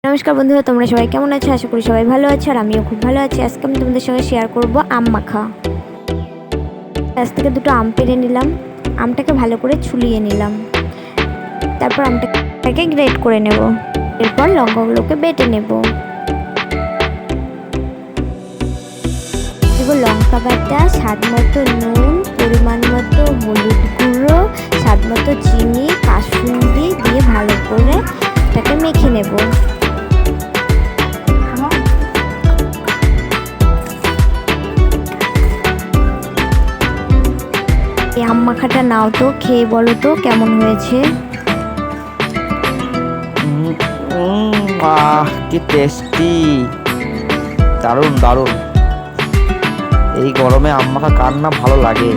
নমস্কার বন্ধুরা, তোমরা সবাই কেমন আছো? আশা করি সবাই ভালো আছো আর আমিও খুব ভালো আছি। আজকে আমি তোমাদের সঙ্গে শেয়ার করব আম মাখা। আজ থেকে দুটো আম পেড়ে নিলাম, আমটাকে ভালো করে ছুলিয়ে নিলাম, তারপর আমটাকে গ্রেট করে নেব। এরপর লঙ্কাগুলোকে বেটে নেব। লঙ্কা বাটা, স্বাদ মতো নুন, পরিমাণ মতো হলুদ গুঁড়ো, স্বাদ মতো চিনি, কাসুন্দি দিয়ে ভালো করে এটাকে মেখে নেব। এই আম মাখাটা নাও তো, খেয়ে বলো তো কেমন হয়েছে। কি টেস্টি, দারুণ দারুণ। এই গরমে আম মাখা কার না ভালো লাগে।